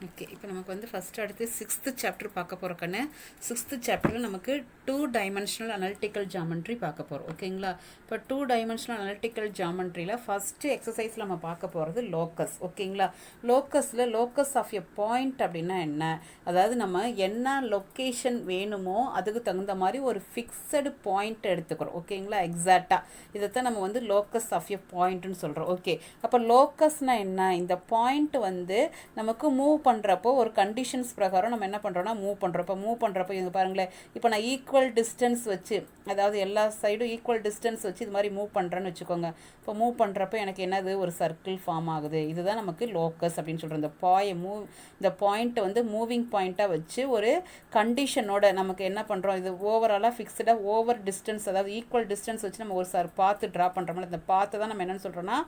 Okay, இப்போ நமக்கு வந்து ஃபஸ்ட்டு அடுத்து 6th சாப்டர் பார்க்க போகிற கண்ணு. 6th சாப்டரில் நமக்கு 2 டைமென்ஷனல் அனலிட்டிக்கல் ஜாமெண்ட்ரி பார்க்க போகிறோம். ஓகேங்களா? இப்போ 2 டைமென்ஷனல் அனலிட்டிக்கல் ஜாமெண்ட்ரியில் ஃபஸ்ட்டு எக்ஸசைஸில் நம்ம பார்க்க போகிறது லோக்கஸ். ஓகேங்களா? லோக்கஸில் லோக்கஸ் ஆஃப் எ பாயிண்ட் அப்படின்னா என்ன, அதாவது நம்ம என்ன லொக்கேஷன் வேணுமோ அதுக்கு தகுந்த மாதிரி ஒரு ஃபிக்ஸடு பாயிண்ட் எடுத்துக்கிறோம். ஓகேங்களா? எக்ஸாக்டாக இதைத்தான் நம்ம வந்து லோக்கஸ் ஆஃப் எ பாயிண்ட்னு சொல்கிறோம். ஓகே, அப்போ லோக்கஸ்னால் என்ன, இந்த பாயிண்ட் வந்து நமக்கு மூவ் பண்ணுறப்போ ஒரு கண்டிஷன்ஸ் பிரகாரம் நம்ம என்ன பண்ணுறோன்னா மூவ் பண்ணுறப்போ இங்கே பாருங்களேன், இப்போ நான் ஈக்குவல் டிஸ்டன்ஸ் வச்சு, அதாவது எல்லா சைடும் ஈக்குவல் டிஸ்டன்ஸ் வச்சு இது மாதிரி மூவ் பண்ணுறேன்னு வச்சுக்கோங்க. இப்போ மூவ் பண்ணுறப்போ எனக்கு என்னது ஒரு சர்க்கிள் ஃபார்ம் ஆகுது. இதுதான் நமக்கு லோக்கஸ் அப்படின்னு சொல்கிறோம். இந்த பாயிண்ட்டை வந்து மூவிங் பாயிண்ட்டாக வச்சு ஒரு கண்டிஷனோட நமக்கு என்ன பண்ணுறோம், இது ஓவராலாக ஃபிக்ஸ்டாக ஓவர் டிஸ்டன்ஸ், அதாவது ஈக்குவல் டிஸ்டன்ஸ் வச்சு நம்ம ஒரு பாத்து ட்ரா பண்ணுறோம்ல, இந்த பாத்தை தான் நம்ம என்னென்னு சொல்கிறோன்னா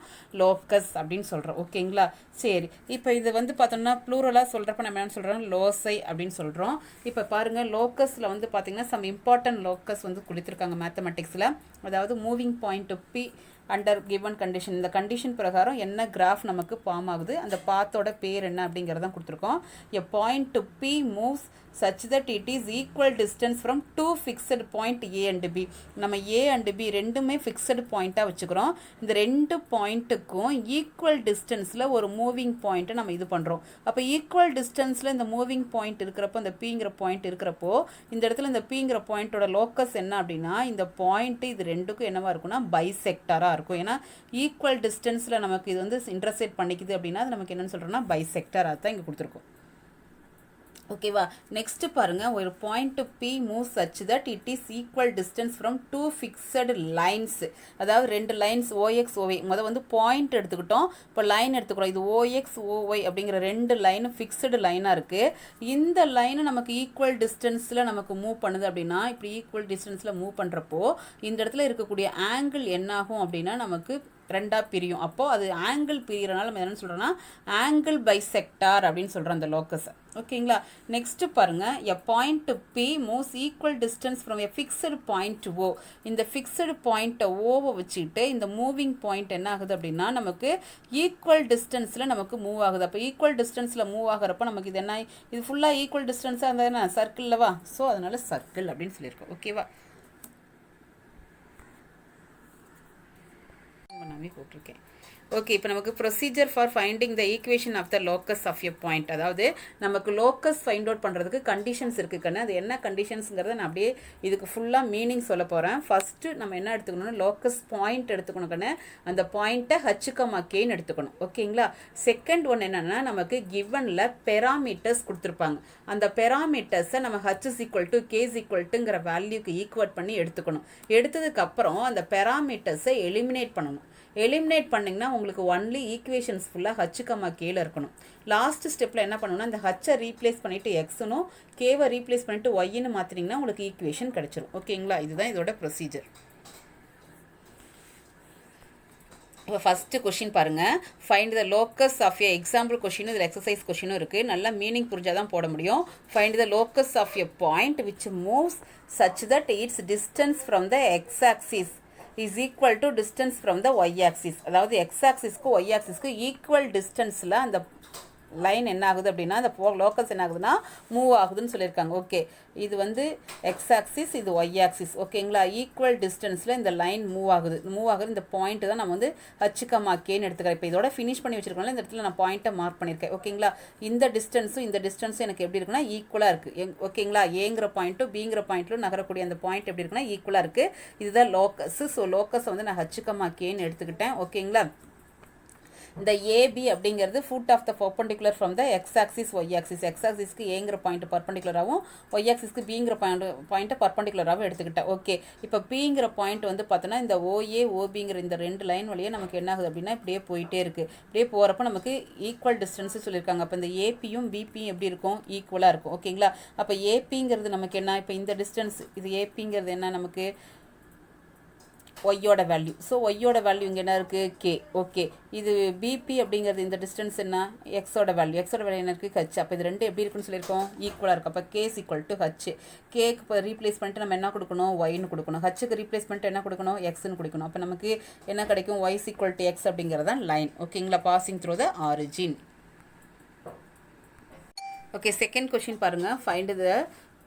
லோக்கஸ் அப்படின்னு சொல்கிறோம். ஓகேங்களா? சரி, இப்போ இது வந்து பார்த்தோம்னா ப்ளூரலாக சொல்கிறப்ப நம்ம என்ன சொல்கிறோம், லோசை அப்படின்னு சொல்கிறோம். இப்போ பாருங்கள், லோக்கஸில் வந்து பார்த்திங்கன்னா சம் இம்பார்ட்டன்ட் லோக்கஸ் வந்து கொடுத்துருக்காங்க மேத்தமெட்டிக்ஸில். அதாவது moving point to be under given condition, இந்த கண்டிஷன் பிரகாரம் என்ன கிராஃப் நமக்கு ஃபார்ம் ஆகுது, அந்த பாத்தோட பேர் என்ன அப்படிங்கிறதான் கொடுத்துருக்கோம். A point to P moves such that it is equal distance from two fixed point A and B. நம்ம A and B ரெண்டுமே ஃபிக்ஸடு பாயிண்ட்டாக வச்சுக்கிறோம். இந்த ரெண்டு பாயிண்ட்டுக்கும் ஈக்குவல் டிஸ்டன்ஸில் ஒரு மூவிங் பாயிண்ட்டை நம்ம இது பண்ணுறோம். அப்போ ஈக்குவல் டிஸ்டன்ஸில் இந்த மூவிங் பாயிண்ட் இருக்கிறப்போ, இந்த Pங்கிற பாயிண்ட் இருக்கிறப்போ, இந்த இடத்துல இந்த Pங்கிற பாயிண்ட்டோட லோக்கஸ் என்ன அப்படின்னா, இந்த பாயிண்ட்டு இது ரெண்டுக்கும் என்னவா இருக்குன்னா பைசெக்டராக இருக்கும். ஏன்னா ஈக்குவல் டிஸ்டன்ஸில் நமக்கு இது வந்து இன்டர்செக்ட் பண்ணிக்குது அப்படின்னா அது நமக்கு என்னென்னு சொல்கிறோன்னா பைசெக்டராக தான் இங்கே கொடுத்துருக்கோம். ஓகேவா? நெக்ஸ்ட் பாருங்க, ஒரு point P move such that it is equal distance from two fixed lines, அதாவது ரெண்டு லைன்ஸ் ஓஎக்ஸ் ஓஒய். முதல் வந்து பாயிண்ட் எடுத்துக்கிட்டோம், இப்போ லைன் எடுத்துக்கிறோம். இது ஓஎக்ஸ் ஓஒய் அப்படிங்கிற ரெண்டு லைன் ஃபிக்ஸடு லைனாக இருக்குது. இந்த லைனை நமக்கு ஈக்குவல் டிஸ்டன்ஸில் நமக்கு மூவ் பண்ணுது அப்படின்னா, இப்படி ஈக்குவல் டிஸ்டன்ஸில் மூவ் பண்ணுறப்போ இந்த இடத்துல இருக்கக்கூடிய ஆங்கிள் என்னாகும் அப்படின்னா நமக்கு ரெண்டாக பிரியும். அப்போது அது ஆங்கிள் பிரிகிறனால நம்ம என்னென்னு சொல்கிறோன்னா ஆங்கிள் பைசெக்டார் அப்படின்னு சொல்கிறோம் அந்த லோக்கஸை. ஓகேங்களா? நெக்ஸ்ட்டு பாருங்கள், a point P moves equal distance from a fixed point O. இந்த ஃபிக்ஸடு பாயிண்ட்டை ஓவை வச்சுக்கிட்டு இந்த மூவிங் பாயிண்ட் என்ன ஆகுது அப்படின்னா நமக்கு ஈக்குவல் டிஸ்டன்ஸில் நமக்கு மூவ் ஆகுது. அப்போ ஈக்குவல் டிஸ்டன்ஸில் மூவ் ஆகிறப்ப நமக்கு இது என்ன, இது ஃபுல்லாக ஈக்குவல் டிஸ்டன்ஸாக இருந்தால் என்ன சர்க்கிள்லவா, ஸோ அதனால் சர்க்கிள் அப்படின்னு சொல்லியிருக்கோம். ஓகேவா? நாமே போட்டிருக்கேன். ஓகே, இப்போ நமக்கு procedure for finding the equation of the locus of a point, அதாவது நமக்கு லோக்கஸ் ஃபைண்ட் அவுட் பண்ணுறதுக்கு கண்டிஷன்ஸ் இருக்குது கண்ணு. அது என்ன கண்டிஷன்ஸுங்கிறத நான் அப்படியே இதுக்கு ஃபுல்லாக மீனிங் சொல்ல போகிறேன். ஃபஸ்ட்டு நம்ம என்ன எடுத்துக்கணும்னா லோக்கஸ் பாயிண்ட் எடுத்துக்கணும் கண்ணு. அந்த பாயிண்ட்டை ஹச்சுக்கமாக்கேன்னு எடுத்துக்கணும். ஓகேங்களா? செகண்ட் ஒன் என்னென்னா, நமக்கு கிவனில் பெராமீட்டர்ஸ் கொடுத்துருப்பாங்க. அந்த பெராமீட்டர்ஸை நம்ம H is equal to K is equal டுங்கிற வேல்யூக்கு ஈக்குவேட் பண்ணி எடுத்துக்கணும். எடுத்ததுக்கப்புறம் அந்த பெராமீட்டர்ஸை எலிமினேட் பண்ணணும். எலிமினேட் பண்ணிங்கன்னா உங்களுக்கு ஒன்லி ஈக்குவேஷன்ஸ் ஃபுல்லாக ஹச்சுக்கம்மா கேல இருக்கணும். லாஸ்ட் ஸ்டெப்பில் என்ன பண்ணணும்னா, அந்த ஹச்சை ரீப்ளேஸ் பண்ணிவிட்டு எக்ஸுனும் கேவை ரீப்ளேஸ் பண்ணிவிட்டு ஒய்ன்னு மாற்றினீங்கன்னா உங்களுக்கு ஈக்குவேஷன் கிடச்சிரும். ஓகேங்களா? இதுதான் இதோட ப்ரொசீஜர். இப்போ ஃபஸ்ட்டு கொஷின் பாருங்கள், find the locus of a example கொஷினும் இதில் எக்ஸசைஸ் கொஷினும் இருக்குது. நல்லா மீனிங் புரிஞ்சால் தான் போட முடியும். Find the locus of a point which moves such that its distance from the X axis is equal to distance from the y axis. அதாவது x axisக்கு y axisக்கு equal டிஸ்டன்ஸில் அந்த லைன் என்ன ஆகுது அப்படின்னா, அந்த லோக்கஸ் என்ன ஆகுதுன்னா மூவ் ஆகுதுன்னு சொல்லியிருக்காங்க. ஓகே, இது வந்து எக்ஸ் ஆக்சிஸ், இது ஒய் ஆக்சிஸ். ஓகேங்களா? ஈக்குவல் டிஸ்டன்ஸில் இந்த லைன் மூவ் ஆகுது. இந்த பாயிண்ட்டு தான் நம்ம வந்து ஹச்சுக்கமாக்கேன்னு எடுத்துக்கிறேன். இப்போ இதோட ஃபினிஷ் பண்ணி வச்சிருக்கோம்ல, இந்த இடத்துல நான் பாயிண்ட்டை மார்க் பண்ணியிருக்கேன். ஓகேங்களா? இந்த டிஸ்டன்ஸும் எனக்கு எப்படி இருக்குன்னா ஈக்குவலாக இருக்குது. ஓகேங்களா? ஏங்கிற பாயிண்ட்டும் பிங்கிற பாயிண்ட்டும் நகரக்கூடிய அந்த பாயிண்ட் எப்படி இருக்குன்னா ஈக்குவலாக இருக்குது. இதுதான் லோக்கஸ். ஸோ லோக்கஸை வந்து நான் ஹச்சுக்கமாக்கேன்னு எடுத்துக்கிட்டேன். ஓகேங்களா? இந்த ஏபி அப்படிங்கிறது foot of the perpendicular from the X axis Y axis. X ஆக்சிஸ்க்கு ஏங்கிற பாயிண்ட் பர்பண்டிகுலராகவும் ஒய் ஆக்சிஸ்க்கு பிங்கிற பாயிண்ட்டை பர்பண்டிகுலராகவும் எடுத்துக்கிட்டேன். ஓகே, இப்போ பிங்கிற பாயிண்ட் வந்து பார்த்தோன்னா இந்த ஓஏ ஓபிங்கிற இந்த ரெண்டு லைன் வழியே நமக்கு என்ன ஆகுது அப்படின்னா இப்படியே போயிட்டே இருக்குது. இப்படியே போகிறப்ப நமக்கு ஈக்குவல் டிஸ்டன்ஸு சொல்லியிருக்காங்க. அப்போ இந்த ஏபியும் பிபியும் எப்படி இருக்கும், ஈக்குவலாக இருக்கும். ஓகேங்களா? அப்போ ஏபிங்கிறது நமக்கு என்ன, இப்போ இந்த டிஸ்டன்ஸ் இது ஏபிங்கிறது என்ன நமக்கு ஒய்யோட வேல்யூ. ஸோ ஒய்யோட வேல்யூ இங்கே என்ன இருக்குது கே. ஓகே, இது பிபி அப்படிங்கிறது இந்த டிஸ்டன்ஸ் என்ன எக்ஸோட வேல்யூ என்ன இருக்குது ஹச். அப்போ இது ரெண்டு எப்படி இருக்குன்னு சொல்லியிருக்கோம் ஈக்குவலாக இருக்குது. அப்போ K is equal to H. கேக்கு இப்போ ரீப்ளேஸ் பண்ணிட்டு நம்ம என்ன கொடுக்கணும் ஒய்னு கொடுக்கணும். ஹச்சுக்கு ரீப்ளேஸ் பண்ணிட்டு என்ன கொடுக்கணும் எக்ஸ்ன்னு கொடுக்கணும். அப்போ நமக்கு என்ன கிடைக்கும் Y is equal to X அப்படிங்கிறதான் லைன். ஓகேங்களா? Passing through the origin. Okay, second question பாருங்கள். Find the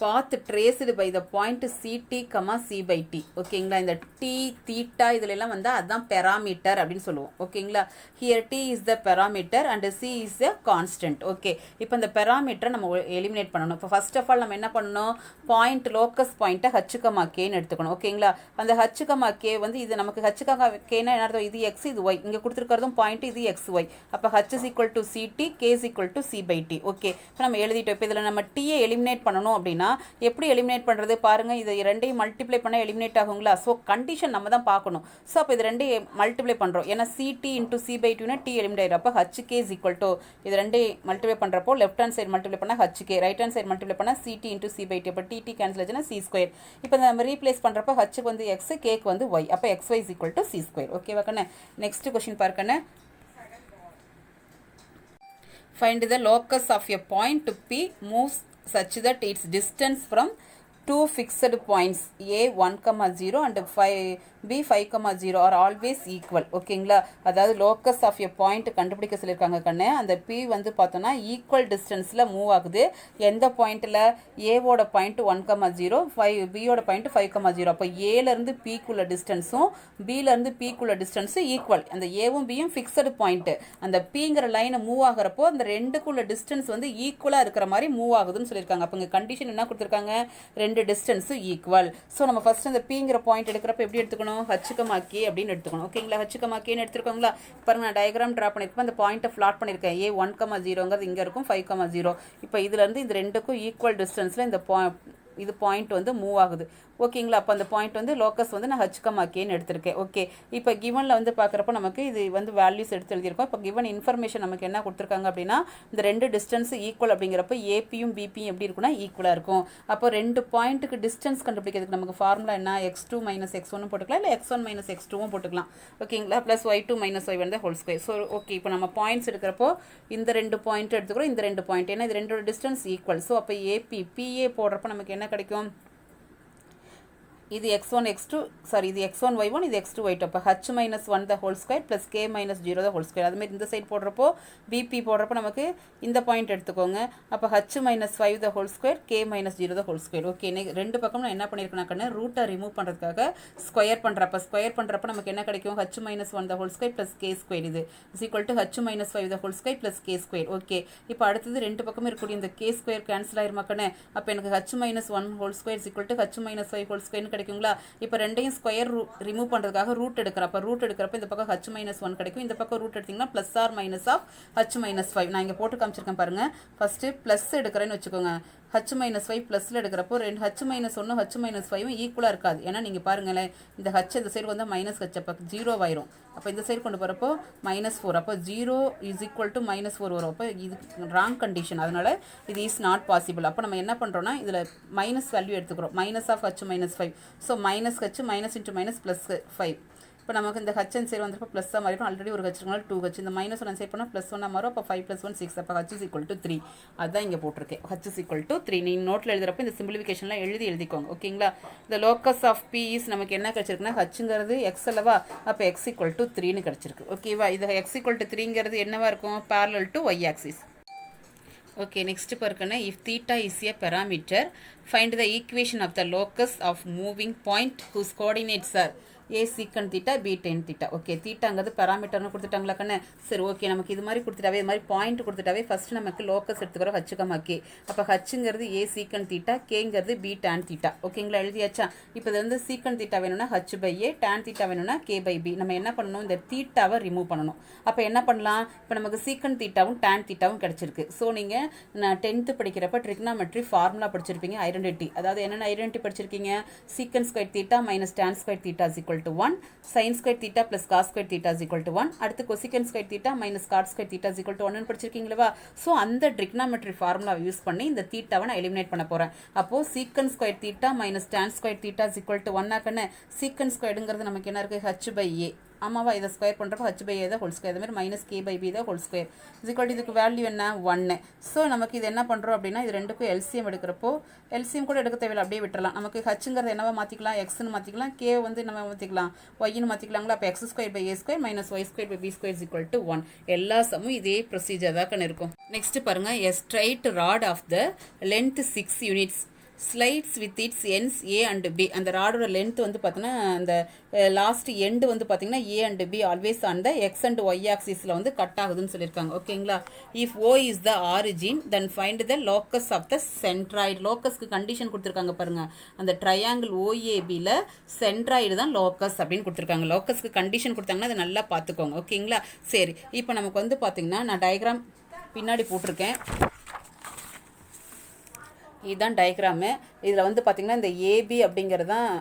path traced by the point CT comma C by T. ஓகேங்களா, இந்த டி தீட்டா இதுலலாம் வந்து அதுதான் பெராமீட்டர் அப்படின்னு சொல்லுவோம். ஓகேங்களா, here t is the parameter and c is the constant. Okay, இப்போ இந்த பெராமீட்டரை நம்ம எலிமினேட் பண்ணணும். இப்போ ஃபர்ஸ்ட் ஆஃப் ஆல் நம்ம என்ன பண்ணணும், பாயிண்ட் லோக்கஸ் பாயிண்ட்டை ஹச்சுக்கமா கேன்னு எடுத்துக்கணும். ஓகேங்களா, அந்த ஹச்சுக்கமா கே வந்து இது நமக்கு ஹச்சுக்கமா கேனா என்ன அர்த்தம், இது எக்ஸ் இது ஒய், இங்கே கொடுத்துருக்கிறதும் பாயிண்ட் இது எக்ஸ் ஒய். அப்போ h is equal to ct, k is equal to c by t. Okay, இப்போ நம்ம எழுதிட்டோம். இப்போ இதில் நம்ம டீயை எலிமினேட் பண்ணணும் அப்படின்னா எப்படி எலிமினேட் பண்ணுறது பாருங்கள். இது ரெண்டையும் மல்டிப்ளை பண்ணால் எலிமினேட் ஆகுங்களா? ஸோ கண்டிஷன் நம்ம தான் பார்க்கணும். ஸோ அப்போ இது ரெண்டையும் மல்டிப்ளை பண்ணுறோம். ஏன்னா சிடி இன்ட்டு சி பை டூனா டி எலிமினேட் ஆகிடும். அப்போ ஹச்கே இஸ் ஈக்குவல் டு இது ரெண்டையும் மல்டிப்ளை பண்ணுறப்போ லெஃப்ட் ஹேண்ட் சைடு மல்டிப்ளை பண்ணால் hk, right hand side multiply பண்ணால் ct into C by t. அப்போ டிடி கேன்சல் ஆச்சுன்னா சி ஸ்கொயர். இப்போ நம்ம ரீப்ளேஸ் பண்ணுறப்போ ஹச்சுக்கு வந்து எக்ஸ், கேக்கு வந்து ஒய். அப்போ X Y is equal to C square. ஓகேவா கண்ணே? நெக்ஸ்ட் கொஸ்டின் பார்க்கண்ணே. Find the locus of a point P moves such that its distance from two fixed points A 1,0 and B 5,0 are always equal. ஓகேங்களா, அதாவது locus of a point கண்டுபிடிக்க சொல்லியிருக்காங்க கண்ணு. அந்த P வந்து பார்த்தோன்னா ஈக்குவல் டிஸ்டன்ஸில் மூவ் ஆகுது. எந்த பாயிண்ட்டில்? ஏவோட பாயிண்ட் 1,0, பியோட பாயிண்ட் 5,0. அப்போ ஏலேருந்து பிக்குள்ள டிஸ்டன்ஸும் பியிலேருந்து பிக்குள்ள டிஸ்டன்ஸும் ஈக்குவல். அந்த ஏவும் பியும் ஃபிக்ஸடு பாயிண்ட்டு. அந்த பிங்கிற லைனை மூவ் ஆகிறப்போ அந்த ரெண்டுக்குள்ள டிஸ்டன்ஸ் வந்து ஈக்குவலாக இருக்கிற மாதிரி மூவ் ஆகுதுன்னு சொல்லியிருக்காங்க. அப்போ இங்கே கண்டிஷன் என்ன கொடுத்துருக்காங்க, ரெண்டு டிஸ்டன்ஸும் ஈக்குவல். ஸோ நம்ம ஃபர்ஸ்ட் அந்த பிங்கிற பாயிண்ட் எடுக்கிறப்ப எப்படி எடுத்துக்கணும், ஹச்சுக்கமா கே அப்படின்னு எடுத்துக்கணும். ஓகேங்களா, ஹச்சுக்கமா கேன்னு எடுத்துருக்கோங்களா? பாருங்க, நான் டயக்ராம் ட்ரா பண்ணியிருப்பேன். அந்த பாயிண்ட்டை ஃப்ளாட் பண்ணியிருக்கேன். ஏ 1,0ங்கிறது இங்கே இருக்கும், 5,0. இப்போ இதுலேருந்து இந்த ரெண்டுக்கும் ஈக்குவல் டிஸ்டன்ஸில் இந்த இது பாயிண்ட் வந்து மூவ் ஆகுது. ஓகேங்களா, அப்போ அந்த பாயிண்ட் வந்து லோக்கஸ் வந்து நான் ஹச்கமா கேன்னு எடுத்திருக்கேன். ஓகே, இப்போ கிவனில் வந்து பார்க்குறப்ப நமக்கு இது வந்து வேல்யூஸ் எடுத்து எழுதியிருக்கோம். இப்போ கிவன் இன்ஃபர்மேஷன் நமக்கு என்ன கொடுத்துருக்காங்க அப்படின்னா, இந்த ரெண்டு டிஸ்டன்ஸ் ஈக்குவல் அப்படிங்கிறப்ப ஏபியும் பிபியும் எப்படி இருக்குன்னா ஈக்குவலாக இருக்கும். அப்போ ரெண்டு பாயிண்ட்டுக்கு டிஸ்டன்ஸ் கண்டுபிடிக்கிறதுக்கு நமக்கு ஃபார்முலா என்ன, x2 மைனஸ் x1 போட்டுக்கலாம், இல்லை x1 மைனஸ் x2 போட்டுக்கலாம். ஓகேங்களா, ப்ளஸ் y2 மைனஸ் y1 தான் ஹோல் ஸ்கொயர். ஸோ ஓகே, இப்போ நம்ம பாயிண்ட்ஸ் எடுக்கிறப்போ இந்த ரெண்டு பாயிண்ட் எடுத்துக்கிறோம், இந்த ரெண்டு பாயிண்ட், ஏன்னா இது ரெண்டோட டிஸ்டன்ஸ் ஈக்குவல். ஸோ அப்போ ஏபி பிஏ போடுறப்ப நமக்கு என்ன கிடைக்கும், இது x1 x2 சாரி இது x1 y1 இது x2 y2. அப்போ h minus 1 the whole square plus k minus 0 the whole square. அதுமாதிரி இந்த சைட் போடுறப்போ பிபி போடுறப்போ நமக்கு இந்த பாயிண்ட் எடுத்துக்கோங்க. அப்போ h minus 5 the whole square, k minus 0 the whole square. Okay, ரெண்டு பக்கம் நான் என்ன பண்ணியிருக்கேன்னா ரூட்டை ரிமூவ் பண்ணுறதுக்காக ஸ்கொயர் பண்ணுறப்ப நமக்கு என்ன கிடைக்கும், h minus 1 the whole square plus k square. இது is equal to h minus 5 the whole square plus k square. Okay, இப்போ அடுத்தது ரெண்டு பக்கமும் இருக்கக்கூடிய இந்த k ஸ்கொயர் கேன்சல் ஆயிருமாக்கண்ணே. அப்போ எனக்கு h minus 1 whole square is equal to h minus 5 whole ஸ்கொயர்னு கிடைக்குங்களா? இப்போ ரெண்டையும் ஸ்கொயர் ரிமூவ் பண்ணுறதுக்காக ரூட் எடுக்கிறப்ப இந்த பக்கம் h மைனஸ் 1 கிடைக்கும். இந்த பக்கம் ரூட் எடுத்திங்கன்னா plus or minus of h minus 5. நான் இங்கே போட்டு காமிச்சிருக்கேன் பாருங்கள். ஃபஸ்ட்டு ப்ளஸ் எடுக்கிறேன்னு வச்சுக்கோங்க. h மைனஸ் 5 ப்ளஸில் எடுக்கிறப்போ ரெண்டு h மைனஸ் 1 h மைனஸ் 5 ஈக்குவலாக இருக்காது. ஏன்னா நீங்கள் பாருங்களேன், இந்த h இந்த சைடு வந்து மைனஸ் h, அப்போ 0 ஆயிரும். அப்போ இந்த சைடு கொண்டு போகிறப்போ -4. அப்போ 0 இஸ் ஈக்குவல் டு -4 வரும். அப்போ இது ராங் கண்டிஷன், அதனால் இது இஸ் நாட் பாசிபிள். அப்போ நம்ம என்ன பண்ணுறோன்னா இதில் மைனஸ் வேல்யூ எடுத்துக்கிறோம், minus of h minus 5. So minus h minus into minus plus 5. இப்போ நமக்கு இந்த ஹச் சைடு வந்துட்டு ப்ளஸ்ஸாக மாறிடும். ஆல்ரெடி ஒரு ஹச் இருக்கனால 2h. இந்த மைனஸ் 1 சைட் பண்ணால் ப்ளஸ் 1 மாறும். அப்போ 5 + 1 6. அப்போ h இஸ் ஈக்குவல் டு 3. அதுதான் இங்கே போட்டிருக்கேன், h இஸ் ஈக்குவல் டு 3. நீங்கள் நோட்டில் எழுதுறப்போ இந்த சிம்பிளிஃபிகேஷன்லாம் எழுதிக்கோங்க. ஓகேங்களா, இந்த லோக்கஸ் ஆஃப் பி இஸ் நமக்கு என்ன கிடச்சிருக்குன்னா ஹச்சுங்கிறது எக்ஸ் அல்லவா, அப்போ x ஈக்குவல் டு 3ன்னு கிடச்சிருக்கு. ஓகேவா, இது x ஈக்குவல் டு 3ங்கிறது என்னவா இருக்கும், parallel to y axis. Okay, next பார்க்கணும். If theta is a parameter, find the equation of the locus of moving point whose coordinates are A secant theta B tan theta. Okay, தீட்டாங்கிறது பெராமீட்டர்னு கொடுத்துட்டாங்களா கண்ணு? சரி, okay, நமக்கு இது மாதிரி கொடுத்துட்டாவே, இது மாதிரி பாயிண்ட் கொடுத்துட்டாவே ஃபஸ்ட்டு நமக்கு லோக்கஸ் எடுத்துக்கிறோம் ஹச்சுக்கமா கே. அப்போ ஹச்சுங்கிறது ஏ சீக்கன் தீட்டா, கேங்கிறது பி டேன் தீட்டா. ஓகேங்களா, எழுதியாச்சா? இப்போ இது வந்து சீக்கன் தீட்டா வேணும்னா h by a, tan theta வேணும்னா k பை பி. நம்ம என்ன பண்ணணும், இந்த தீட்டாவை ரிமூவ் பண்ணணும். அப்போ என்ன பண்ணலாம், இப்போ நமக்கு சீக்கன் தீட்டாவும் டேன் தீட்டாவும் கிடச்சிருக்கு. ஸோ நீங்கள் நான் 10th படிக்கிறப்ப ட்ரிக்னாமெட்ரி ஃபார்முலா படிச்சிருப்பீங்க, ஐடென்டிட்டி. அதாவது என்னென்ன ஐடென்டிட்டி படிச்சிருக்கீங்க, sec square theta minus tan square theta is equal to 1, sin square theta plus cos square theta is equal to 1, அடுத்து cosecant square theta minus cot square theta is equal to 1 படிச்சிருக்கீங்களா? So அந்த trigonometry formula use பண்ணி இந்த தீட்டாவை நான் eliminate பண்ண போகிறேன். அப்போ secant square theta minus tan square theta is equal to 1 ஆக்கன்னு secant squareங்கிறது நமக்கு என்ன இருக்குது, h by a. ஆமாவா, இதை ஸ்கொயர் பண்ணுறப்போ ஹச் பை ஏ தான் ஹோல் ஸ்கொயர், அது மாதிரி மைனஸ் கே பை பி தான் ஹோல் ஸ்கொயர் இஸ் இதுக்கு வேல்யூ என்ன 1. ஸோ நமக்கு இது என்ன பண்ணுறோம் அப்படின்னா இது ரெண்டுக்கும் எல்சிஎம் எடுக்கிறப்போ எல்சிஎம் கூட எடுக்க தேவையில்லை, அப்படியே விட்டுறலாம். நமக்கு ஹச்சுங்கிறது என்னவா மாற்றிக்கலாம், எக்ஸ்னு மாற்றிக்கலாம், கே வந்து நம்ம மாற்றிக்கலாம் ஒய்னு மாற்றிக்கலாங்களா. அப்போ x square by a square minus y square by b square is equal to 1. எல்லா சமும் இதே ப்ரொசீஜர் தான் இருக்கும். நெக்ஸ்ட் பாருங்க, a straight rod of the length 6 units slides with its ends A and B. அந்த ராடோட லென்த் வந்து பார்த்தீங்கன்னா அந்த லாஸ்ட் எண்டு வந்து பார்த்தீங்கன்னா ஏ அண்ட் பி ஆல்வேஸ் அந்த எக்ஸ் அண்ட் ஒய் ஆக்சிஸில் வந்து கட் ஆகுதுன்னு சொல்லியிருக்காங்க. ஓகேங்களா. If O is the origin then find the locus of the centroid. லோக்கஸ்க்கு கண்டிஷன் கொடுத்துருக்காங்க பாருங்க, அந்த ட்ரையாங்கிள் ஓஏபியில் சென்ட்ராய்டு தான் லோக்கஸ் அப்படின்னு கொடுத்துருக்காங்க. லோக்கஸ்க்கு கண்டிஷன் கொடுத்தாங்கன்னா அதை நல்லா பார்த்துக்கோங்க. ஓகேங்களா. சரி, இப்போ நமக்கு வந்து பார்த்தீங்கன்னா நான் டயக்ராம் பின்னாடி போட்டிருக்கேன். இதுதான் டயக்ராமு. இதில் வந்து பார்த்திங்கன்னா இந்த ஏபி அப்படிங்கிறது தான்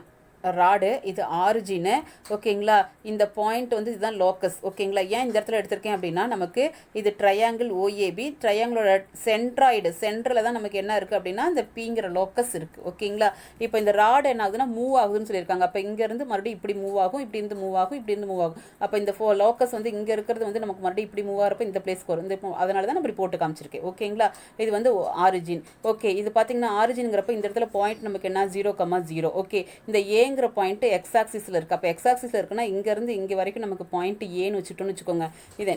ராடு, இது ஆரிஜினு. ஓகேங்களா. இந்த பாயிண்ட் வந்து இதுதான் லோக்கஸ். ஓகேங்களா. ஏன் இந்த இடத்துல எடுத்திருக்கேன் அப்படின்னா நமக்கு இது ட்ரையாங்கிள் ஓஏபி, ட்ரையாங்கிளோட சென்ட்ராய்டு சென்டரில் தான் நமக்கு என்ன இருக்குது அப்படின்னா இந்த பிங்கிற லோக்கஸ் இருக்குது. ஓகேங்களா. இப்போ இந்த ராடு என்ன ஆகுதுன்னா மூவ் ஆகுதுன்னு சொல்லியிருக்காங்க. அப்போ இங்கேருந்து மறுபடியும் இப்படி மூவ் ஆகும், இப்படி இருந்து மூவ் ஆகும், இப்படி இருந்து மூவ் ஆகும். அப்போ இந்த லோக்கஸ் வந்து இங்கே இருக்கிறது வந்து நமக்கு மறுபடியும் இப்படி மூவ் ஆகிறப்போ இந்த பிளேஸ்க்கு வரும். இந்த அதனால தான் நம்ம இப்படி போட்டு காமிச்சிருக்கேன். ஓகேங்களா. இது வந்து ஆரிஜின். ஓகே, இது பார்த்தீங்கன்னா ஆரிஜின்ங்கிறப்ப இந்த இடத்துல பாயிண்ட் நமக்கு என்ன 0,0. ஓகே, இந்த ஏங்கிற பாயிண்ட் எக்ஸ் ஆக்சிஸில் இருக்குது. அப்போ எக்ஸ் ஆக்சிஸில் இருக்குன்னா இங்கேருந்து இங்கே வரைக்கும் நமக்கு பாயிண்ட் ஏன்னு வச்சுட்டோன்னு வச்சுக்கோங்க. இது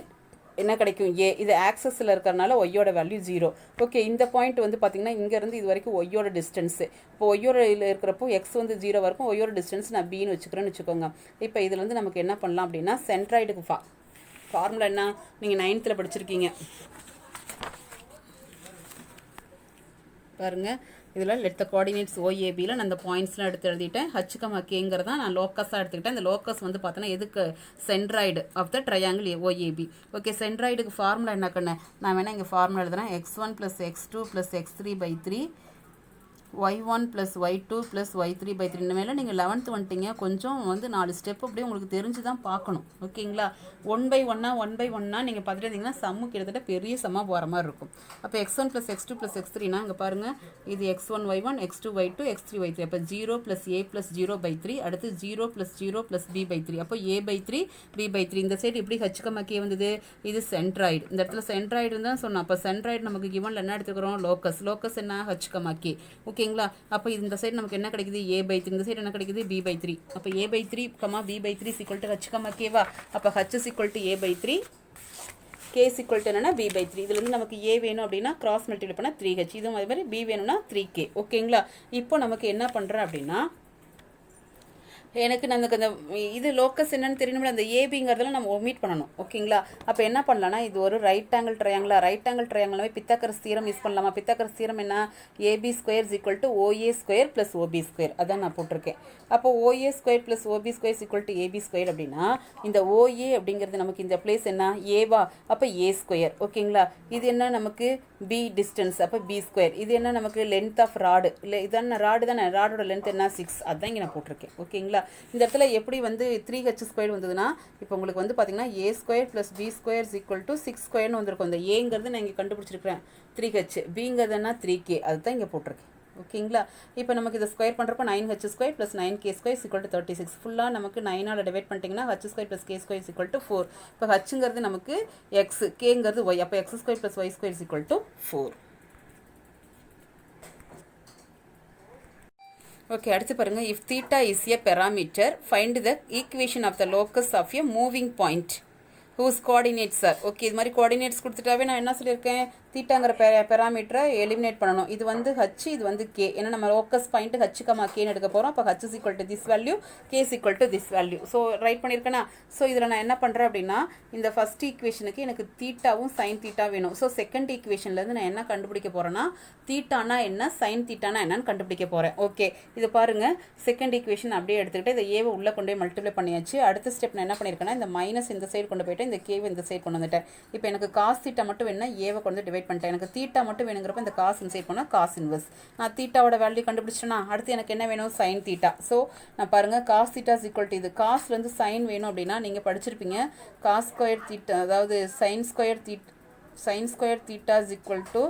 என்ன கிடைக்கும் ஏ. இது ஆக்சஸில் இருக்கிறனால ஒய்யோட வேல்யூ 0. ஓகே, இந்த பாயிண்ட் வந்து பார்த்தீங்கன்னா இங்கேருந்து இது வரைக்கும் ஒய்யோட டிஸ்டன்ஸு. இப்போ ஒய்யோட இருக்கிறப்போ எக்ஸ் வந்து 0 வரைக்கும் ஒய்யோட டிஸ்டன்ஸ் நான் பின்னு வச்சுக்கிறேன்னு வச்சுக்கோங்க. இப்போ இதில் வந்து நமக்கு என்ன பண்ணலாம் அப்படின்னா சென்ட்ராய்டுக்கு ஃபார்முலா என்ன நீங்கள் 9th படிச்சிருக்கீங்க பாருங்கள். இதில் லெட் த கோஆர்டினேட்ஸ் ஓஏபியில் நான் அந்த பாயிண்ட்ஸ்லாம் எடுத்து எழுதிட்டேன். ஹச்சுக்கமா கேங்கிறதா நான் லோக்கஸாக எடுத்துக்கிட்டேன். இந்த லோக்கஸ் வந்து பார்த்தோன்னா எதுக்கு centroid of the triangle OAB. Okay, சென்ட்ராய்டுக்கு ஃபார்முலா என்ன கண்ணு நான் வேணால் இங்கே ஃபார்முலா எழுதுறேன். x1 + x2 + x3/3 y1 + y2 + y3/3. இந்த மேலே நீங்கள் 11th வந்துட்டீங்க, கொஞ்சம் வந்து 4 ஸ்டெப் அப்படியே உங்களுக்கு தெரிஞ்சு தான் பார்க்கணும். ஓகேங்களா. 1/1 நீங்கள் பார்த்துட்டு இருந்தீங்கன்னா சம்மு கிட்டத்தட்ட பெரிய சம்மா போகிற மாதிரி இருக்கும். அப்போ x1 + x2 + x3னா இங்கே பாருங்கள், இது x1 y1 x2 y2 x3 y3. அப்போ 0 + a + 0/3, அடுத்து 0 + 0 + b/3. அப்போ a/3 b/3. இந்த சைடு இப்படி ஹச்சுக்கமாக்கே வந்தது, இது சென்ட்ராய்டு. இந்த இடத்துல சென்ட்ராய்டு தான் சொன்னோம். அப்போ சென்ட்ராய்டு நமக்கு கிவனில் என்ன எடுத்துக்கிறோம் லோக்கஸ். லோக்கஸ் என்ன ஹச்சுக்கமாக்கே. ஓகேங்களா. அப்போ இந்த சைடு நமக்கு என்ன கிடைக்குது a/3, இந்த சைடு என்ன கிடைக்குது b/3. அப்போ a/3, b/3 = h, அப்போ h = a/3, k = என்னன்னா b/3. இதுல இருந்து நமக்கு a வேணும் அப்படின்னா கிராஸ் மல்டிப்ளை பண்ணா 3h, இதுவும் அதே மாதிரி b வேணும்னா 3k. ஓகேங்களா. இப்போ நமக்கு என்ன பண்றேன் அப்படின்னா எனக்கு நமக்கு அந்த இது லோக்கஸ் என்னன்னு தெரியணும், அந்த ஏபிங்கிறதெல்லாம் நம்ம ஒமிட் பண்ணணும். ஓகேங்களா. அப்போ என்ன பண்ணலாம்னா இது ஒரு ரைட் ஆங்கிள் ட்ரையாங்கிளா, ரைட் ஆங்கிள் ட்ரையாங்கிளாவே பித்தாகரஸ் தியரம் யூஸ் பண்ணலாமா. பித்தாகரஸ் தியரம் என்ன AB² = OA² + OB². அதான் நான் போட்டிருக்கேன். அப்போ OA² + OB² = AB² அப்படின்னா இந்த OA அப்படிங்கிறது நமக்கு இந்த பிளேஸ் என்ன ஏவா, அப்போ A². ஓகேங்களா. இது என்ன நமக்கு B டிஸ்டன்ஸ், அப்போ B². இது என்ன நமக்கு லென்த் ஆஃப் ராடு, இதான ராடு தானே, ராடோட லென்த் என்ன 6. அதான் இங்கே நான் போட்டிருக்கேன். ஓகேங்களா. இந்த இடத்துல எப்படி வந்து 3h² வந்ததுன்னா இப்போ உங்களுக்கு வந்து பார்த்தீங்கன்னா A² + B² = 6² வந்திருக்கும். இந்த ஏங்கிறது நான் இங்கே கண்டுபிடிச்சிருக்கிறேன் 3h, பிங்கிறது என்ன 3k. அதுதான் இங்கே போட்டிருக்கேன். ஓகேங்களா. இப்போ நமக்கு இதை ஸ்கொயர் பண்ணுறப்போ 9h² + 9k² = 36. ஃபுல்லாக நமக்கு 9ஆல் டிவைட் பண்ணிட்டீங்கன்னா h² + k² = 4. இப்போ ஹச்சுங்கிறது நமக்கு எக்ஸ், கேங்கிறது ஒய். அப்போ x² + y² = 4. ஓகே, அடுத்து பாருங்கள். If theta is a parameter find the equation of the locus of a moving point whose coordinates are. Okay, இது மாதிரி கோஆர்டினேட்ஸ் கொடுத்துட்டாவே நான் என்ன சொல்லியிருக்கேன், தீட்டாங்கிற பெராமீட்டரை எலிமினேட் பண்ணணும். இது வந்து ஹச், இது வந்து கே. ஏன்னா நம்ம லோக்கஸ் பாயிண்ட் ஹச்சுக்கமாக்கேன்னு எடுக்க போகிறோம். அப்போ h = this value, k = this value. So write பண்ணியிருக்கேனா. ஸோ இதில் நான் என்ன பண்ணுறேன் அப்படின்னா இந்த ஃபஸ்ட் ஈக்குவேஷனுக்கு எனக்கு தீட்டாவும் சைன் தீட்டா வேணும். ஸோ செகண்ட் ஈக்குவேஷன்லேருந்து நான் என்ன கண்டுபிடிக்க போகிறேன்னா தீட்டானா என்ன சைன் தீட்டானா என்னன்னு கண்டுபிடிக்க போகிறேன். ஓகே, இது பாருங்கள். செகண்ட் ஈக்குவேஷன் அப்படியே எடுத்துக்கிட்டு இதை ஏவை உள்ளே கொண்டு போய் மல்டிப்ளை பண்ணியாச்சு. அடுத்த ஸ்டெப் நான் என்ன பண்ணியிருக்கேன்னா இந்த மைனஸ் இந்த சைடு கொண்டு போயிட்டு இந்த கேவை இந்த சைடு கொண்டு வந்துட்டேன். இப்போ எனக்கு காஸ் தீட்டா மட்டும் வேணும்னா ஏவை கொண்டு டிவைட் பண்ணிட்டேன். எனக்கு தீட்டா மட்டும் வேணுங்கிறப்ப இந்த காஸ் இன்சைட் பண்ணால் காஸ் இன்வர்ஸ். நான் தீட்டாவோட வேல்யூ கண்டுபிடிச்சிட்டேன்னா அடுத்து எனக்கு என்ன வேணும் சைன் தீட்டா. ஸோ நான் பாருங்கள் காஸ் தீட்டா = இது. காஸ்லேருந்து சைன் வேணும் அப்படின்னா நீங்கள் படிச்சிருப்பீங்க காஸ் ஸ்கொயர் தீட்டா, அதாவது sine square sin square theta is equal to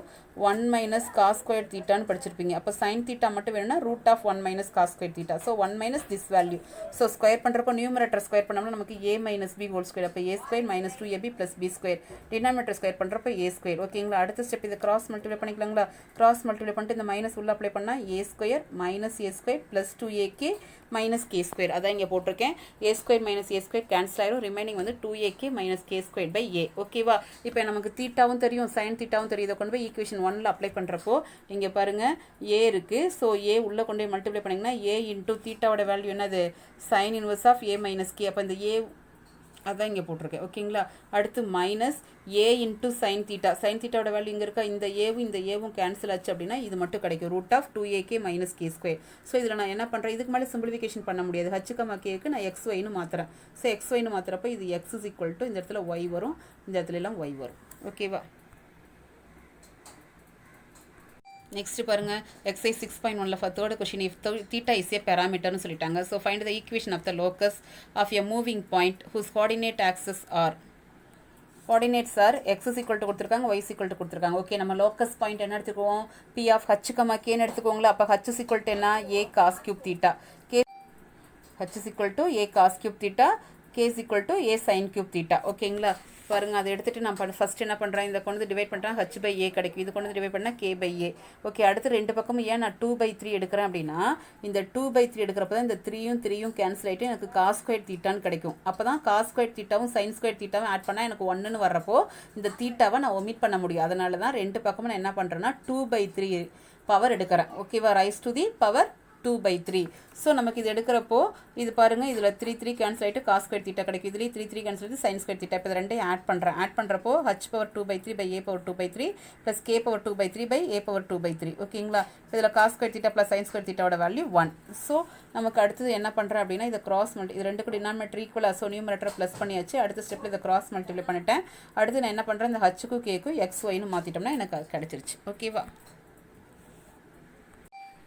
1 minus cos square theta னு படிச்சிருப்பீங்க. அப்போ sin theta மட்டும் வேணும்னா root of 1 minus cos square theta. So 1 minus this value. So square பண்ணுறப்போ numerator square பண்ணோம்னா நமக்கு a minus b whole square. அப்போ a square minus 2ab plus b square. denominator square பண்ணுறப்போ a square. ஓகேங்களா, அடுத்த step இதை cross multiply பண்ணிக்கலாங்களா. cross multiply பண்ணிட்டு இந்த மைனஸ் உள்ள அப்ளை பண்ணால் a square minus a square plus 2ak minus k square. அதான் இங்கே போட்டிருக்கேன். a square minus a square cancel ஆயிரும். ரிமைனிங் வந்து 2ak minus k square by a. ஓகேவா, இப்போ நமக்கு தீட்டாவும் தெரியும் sin தீட்டாவும் தெரியும். இதை கொண்டு போய் ஈக்குவேஷன் 1ல் அப்ளை பண்ணுறப்போ இங்கே பாருங்கள் a இருக்குது. ஸோ a உள்ளே கொண்டு போய் மல்டிப்ளை பண்ணிங்கன்னா a இன்ட்டு தீட்டாவோட வேல்யூ என்னது sin inverse of a minus k. அப்போ இந்த a அதான் இங்கே போட்டிருக்கேன். ஓகேங்களா, அடுத்து minus A into sine theta. Sine தீட்டாவோட வேல்யூ இங்கே இருக்கா, இந்த ஏவும் கேன்சல் ஆச்சு அப்படின்னா இது மட்டும் கிடைக்கும் root of 2ak minus k square. So இதில் நான் என்ன பண்ணுறேன், இதுக்கு மேலே சிம்பிளிஃபிகேஷன் பண்ண முடியாது. ஹச்சுக்கமா கேக்கு நான் எக்ஸ் ஒய்னு மாற்றுறேன். ஸோ எக்ஸ் ஒய்னு மாற்றுறப்போ இது எக்ஸ் இஸ் ஈக்குவல் டு இந்த இடத்துல ஒய் வரும், இந்த இடத்துல எல்லாம் ஒய் வரும். ஓகேவா, நெக்ஸ்ட் பாருங்க எக்ஸைஸ் 6.1ல third question, if theta is a பேராமீட்டர்னு சொல்லிட்டாங்க. So find the equation of the locus of a moving point whose coordinate axes are. Coordinates are x is equal to கொடுத்துருக்காங்க, ஒய் இஸ் ஈக்குவல் டு கொடுத்துருக்காங்க. Okay, நம்ம லோக்கஸ் பாயிண்ட் என்ன எடுத்துக்குவோம், P of h comma கேன்னு எடுத்துக்கோங்களா. அப்போ ஹச் இஸ் ஈக்குவல் டு என்ன, a cos cube theta. K h is equal to a cos cube theta, K is equal to A sign cube theta. ஓகேங்களா, பாருங்க அதை எடுத்துகிட்டு நான் ஃபஸ்ட் என்ன பண்ணுறேன், இதை கொண்டு டிவைட் பண்ணுறேன், ஹச் பை ஏ கிடைக்கும். இது கொண்டு டிவைட் பண்ணால் கே பை ஏ. ஓகே, அடுத்து ரெண்டு பக்கமும் ஏன் நான் 2/3 எடுக்கிறேன் அப்படின்னா, இந்த 2/3 எடுக்கிறப்ப தான் இந்த 3யும் கேன்சல் ஆகிட்டு எனக்கு காஸ் ஸ்கொயர் தீட்டான்னு கிடைக்கும். அப்போ தான் காஸ் ஸ்கொயர் தீட்டாவும் சைன் ஸ்கொயர் தீட்டாவும் ஆட் பண்ணால் எனக்கு 1ன்னு வர்றப்போ இந்த தீட்டாவை நான் ஒமிட் பண்ண முடியும். அதனால தான் ரெண்டு பக்கமும் நான் என்ன பண்ணுறேன்னா 2/3 பவர் எடுக்கிறேன். ஓகேவா, rice to the power 2/3. So நமக்கு இது எடுக்கிறப்போ இது பாருங்கள், இதில் 3 கேன்சல் ஆகிட்டு காஸ் ஸ்கொயர் தீட்டா கிடைக்கும், இதுலேயும் 3 கேன்சல் ஆகிட்டு சைன் ஸ்கொயர் தீட்டா. இப்போ இது ரெண்டையும் ஆட் பண்ணுறப்போ h power 2/3 by a power 2/3 plus k power 2/3 by a power 2/3. ஓகேங்களா, இதில் cos square theta plus sine square தீட்டாவோட வேல்யூ 1. ஸோ நமக்கு அடுத்தது என்ன பண்ணுறேன் அப்படின்னா, இதை கிராஸ் மல்டி இது ரெண்டுக்கும் டினாமினேட்டர் ஈக்குவலாக, ஸோ நியூமரேட்டரை ப்ளஸ் பண்ணியாச்சு. அடுத்த ஸ்டெப்பில் இதை கிராஸ் மல்டிப்ளை பண்ணிட்டேன். அடுத்து நான் என்ன பண்ணுறேன், இந்த ஹச்சுக்கும் கேக்கும் எக்ஸ் ஒய்னு மாற்றிட்டோம்னா எனக்கு கிடச்சிருச்சு. ஓகேவா,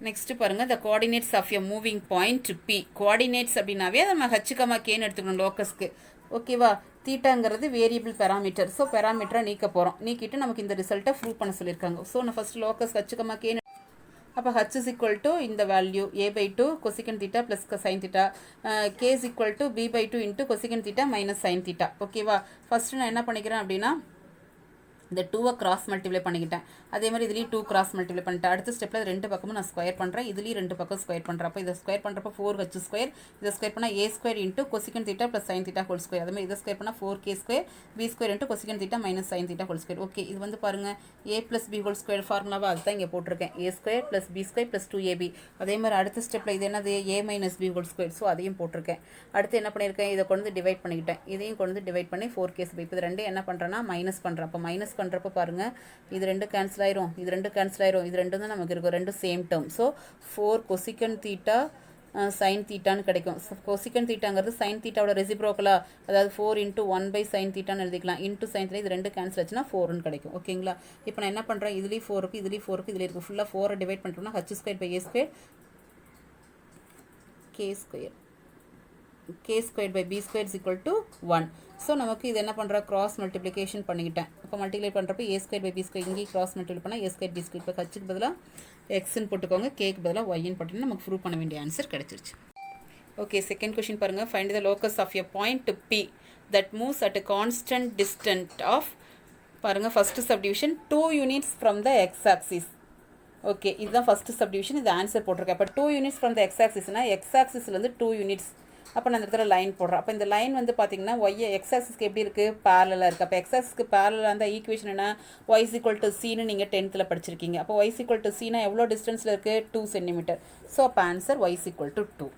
நெக்ஸ்ட் பாருங்க, the coordinates of a moving point P. Coordinates அப்படின்னாவே நம்ம ஹச்சுக்கமா கேன்னு எடுத்துக்கணும் லோக்கஸ்க்கு. ஓகேவா, தீட்டாங்கிறது வேரியபிள் பேராமீட்டர். ஸோ பேராமீட்டரை நீக்க போகிறோம், நீக்கிட்டு நமக்கு இந்த ரிசல்ட்டை ப்ரூவ் பண்ண சொல்லியிருக்காங்க. ஸோ நான் ஃபஸ்ட் லோக்கஸ் ஹச்சுக்கமா கேன்னு, அப்போ h is equal to இந்த value a/2 cosecant theta plus sin theta, k is equal to b/2 into cosecant theta minus sin theta. ஓகேவா, ஃபஸ்ட்டு நான் என்ன பண்ணிக்கிறேன் அப்படின்னா இந்த 2வை கிராஸ் மல்டிப்ளை பண்ணிக்கிட்டேன். அதே மாதிரி இதுலேயும் 2 கிராஸ் மல்டிப்ளை பண்ணிட்டேன். அடுத்த ஸ்டெப்பில் ரெண்டு பக்கமும் நான் ஸ்கொயர் பண்ணுறேன், இதுலேயும் ரெண்டு பக்கம் ஸ்கொயர் பண்ணுறேன். அப்போ இதை ஸ்கொயர் பண்ணுறப்போ 4h ஸ்கொயர், இதை ஸ்கொயர் பண்ணால் a square into cosecant theta plus sine theta whole square. அதே மாதிரி இதை ஸ்கொயர் பண்ணால் 4k square b square into cosecant theta minus sine theta whole square. Okay, இது வந்து பாருங்கள் a plus b whole square ஃபார்முலாவாக அதுதான் இங்கே போட்டிருக்கேன், a square plus b square plus 2ab. அதே மாதிரி அடுத்த ஸ்டெப்பில் இது என்னது a minus b whole square. So அதையும் போட்டிருக்கேன். அடுத்து என்ன பண்ணியிருக்கேன், இதை கொண்டு டிவைட் பண்ணிக்கிட்டேன், இதையும் கொண்டு டிவைட் பண்ணி 4k. இப்போ இது ரெண்டு என்ன பண்ணுறேன்னா மைனஸ் பண்ணுறேன். அப்போ மைனஸ் பண்ணுறப்போ பாருங்கள் இது ரெண்டு கேன்சல் ஆயிரும், இது ரெண்டு கேன்சல் ஆயிரும், இது ரெண்டும் தான் நமக்கு இருக்கும், ரெண்டு same term. So 4 cosecant theta sine தீட்டான்னு கிடைக்கும். கொசிகன் தீட்டாங்கிறது சைன் தீட்டாவோட ரெசிப்ரோக்கலா, அதாவது 4 இன்ட்டு 1 பை சைன் தீட்டான்னு எழுதிக்கலாம். இன்ட்டு சைன் தீட்டா இது ரெண்டு கேன்சல் ஆச்சுன்னா 4ன்னு கிடைக்கும். ஓகேங்களா, இப்போ நான் என்ன பண்ணுறேன், இதுலேயும் 4 இருக்குது, இதுலேயும் 4 இருக்குது, இதில் இருக்குது ஃபுல்லாக 4 டிவைட் பண்ணிட்டோம்னா h square by a square k square, k square by b square is equal to 1. So நமக்கு இது என்ன பண்ணுற, கிராஸ் மல்டிப்ளிகேஷன் பண்ணிக்கிட்டேன். இப்போ மல்டிப்ளை பண்ணுறப்ப a square by b square, இங்கேயும் கிராஸ் மல்டிப்ளை பண்ணால் a ஸ்கொயர் b ஸ்கொயர். இப்போ ஹச்சுக்கு பதிலாக எக்ஸ்ன்னு போட்டுக்கோங்க, கேக்கு பதிலாக ஒய்ன்னு போட்டிங்கன்னா நமக்கு ப்ரூவ் பண்ண வேண்டிய ஆன்சர் கிடச்சிருச்சு. ஓகே, செகண்ட் கொஸ்டின் பாருங்கள், find the locus of a point P that moves at a constant distance of, பாருங்கள் first subdivision 2 units from the x-axis. ஓகே, இதுதான் ஃபஸ்ட்டு சப்டிவிஷன், இது ஆன்சர் போட்டிருக்கேன். அப்போ 2 units from the x-axisனால் x-axisலேருந்து 2 units. அப்போ நான் அந்த இடத்துல லைன் போடுறேன். அப்போ இந்த லைன் வந்து பார்த்தீங்கன்னா ஒய் எக்ஸாக்சிஸ்க்கு எப்படி இருக்குது, பேரலாக இருக்குது. அப்போ எக்ஸாக்சிஸ்க்கு பேரலாக இருந்தால் ஈக்குவேஷன் என்ன, y = cன்னு நீங்கள் 10th படிச்சிருக்கீங்க. அப்போ y = cனா எவ்வளோ டிஸ்டன்ஸில் இருக்குது, 2 cm. ஸோ அப்போ ஆன்சர் y = 2.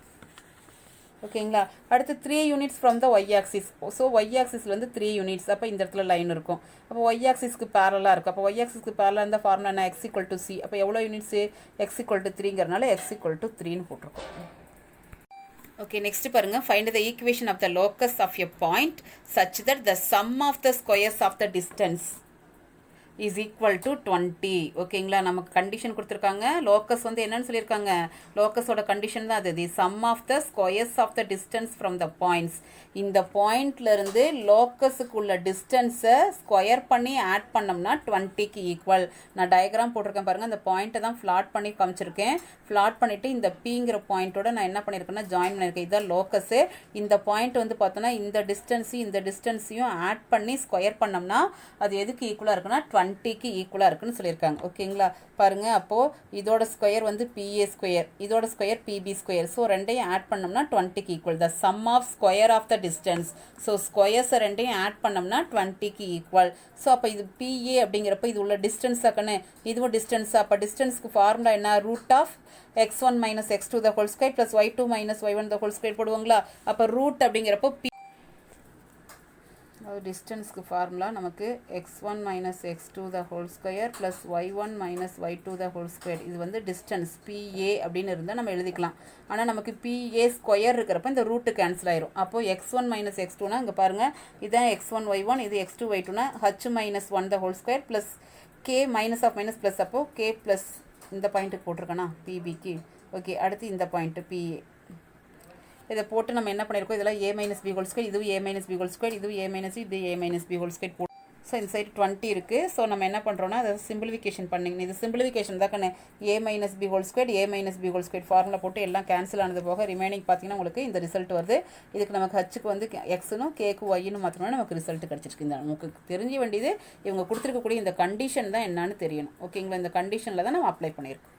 ஓகேங்களா, அடுத்து 3 units from the y axis. So y ஆக்சிஸ்லேருந்து 3 units. அப்போ இந்த இடத்துல லைன் இருக்கும். அப்போ ஒய் ஆக்சிஸ்க்கு பேரலாக இருக்கும். அப்போ ஒய் ஆக்சிஸ்க்கு பேரலாக இருந்தால் ஃபார்முலா என்ன, x = c. அப்போ எவ்வளோ யூனிட்ஸு, x = 3ங்கிறனால x = 3ன்னு போட்டிருக்கோம். Okay, next பாருங்க, find the equation of the locus of a point such that the sum of the squares of the distance. Is equal to 20. ஓகேங்களா, நமக்கு condition கொடுத்துருக்காங்க. Locus வந்து என்னன்னு சொல்லியிருக்காங்க, லோக்கஸோட கண்டிஷன் தான் அது. The sum of the squares of the distance from the points. இந்த பாயிண்ட்லேருந்து லோக்கஸுக்கு உள்ள டிஸ்டன்ஸை ஸ்கொயர் பண்ணி ஆட் பண்ணோம்னா 20க்கு ஈக்குவல். நான் டயக்ராம் போட்டிருக்கேன் பாருங்கள், அந்த பாயிண்ட்டை தான் ஃப்ளாட் பண்ணி காமிச்சிருக்கேன். ஃப்ளாட் பண்ணிவிட்டு இந்த பிங்கிற பாயிண்ட்டோட நான் என்ன பண்ணியிருக்கேன்னா ஜாயின் பண்ணியிருக்கேன். இதுதான் லோக்கஸு. இந்த பாயிண்ட் வந்து பார்த்தோன்னா இந்த டிஸ்டன்ஸையும் ஆட் பண்ணி ஸ்கொயர் பண்ணோம்னா அது எதுக்கு ஈக்குவலாக இருக்குன்னா 20க்கு ஈக்குவலாக இருக்குன்னு சொல்லியிருக்காங்க. ஓகேங்களா, பாருங்கள், அப்போது இதோட ஸ்கொயர் வந்து PA ஸ்கொயர், இதோட ஸ்கொயர் PB ஸ்கொயர். ஸோ ரெண்டையும் ஆட் பண்ணோம்னா 20க்கு equal. The sum of square of the distance. So ஸ்கொயர்ஸை ரெண்டையும் ஆட் பண்ணோம்னா 20க்கு ஈக்குவல். ஸோ அப்போ இது PA அப்படிங்கிறப்ப இது உள்ள டிஸ்டன்ஸ் ஆக்கன்னு, இதுவும் டிஸ்டன்ஸ். அப்போ டிஸ்டன்ஸ்க்கு ஃபார்முலா என்ன, root of x1 minus x2 the whole square plus y2 minus y1 the whole square போடுவாங்களா. அப்போ ரூட் அப்படிங்கிறப்போ டிஸ்டன்ஸ்க்கு ஃபார்முலா நமக்கு x1 minus x2 the whole square plus y1 minus y2 the whole square. இது வந்து distance PA அப்படின்னு இருந்தால் நம்ம எழுதிக்கலாம். ஆனால் நமக்கு PA ஸ்கொயர் இருக்கிறப்ப இந்த ரூட்டு கேன்சல் ஆயிரும். அப்போது x1 minus x2னா இங்கே பாருங்கள், இதுதான் x1 y1, இது x2 y2னா h minus 1 the whole square plus k minus of minus plus. அப்போது k plus இந்த பாயிண்ட்டுக்கு போட்டிருக்கேனா PBக்கு. ஓகே, அடுத்து இந்த பாயிண்ட்டு PA. இதை போட்டு நம்ம என்ன பண்ணியிருக்கோம், இதெல்லாம் a minus b whole square, இதுவும் a minus b whole square, இதுவும் a minus இது a minus b whole square போட்டு. ஸோ இந்த சைடு 20 இருக்குது. ஸோ நம்ம என்ன பண்ணுறோன்னா அதை சிம்பிளிஃபிகேஷன் பண்ணிங்க. இது சிம்பிளிஃபிகேஷன் தான் கண்ணு. a minus b whole square, a minus b whole square formula போட்டு எல்லாம் கேன்சல் ஆனது போக ரிமைனிங் பார்த்தீங்கன்னா உங்களுக்கு இந்த ரிசல்ட் வருது. இதுக்கு நமக்கு ஹச்சுக்கு வந்து எக்ஸுனும் கேக்கு ஒய்னு மாற்றோம்னா நமக்கு ரிசல்ட் கிடச்சிருக்கு. இந்த நமக்கு தெரிஞ்ச வேண்டியது இவங்க கொடுத்துருக்கக்கூடிய இந்த கண்டிஷன் தான் என்னன்னு தெரியணும். ஓகேங்களா, இந்த கண்டிஷனில் தான் நம்ம அப்ளை பண்ணியிருக்கோம்.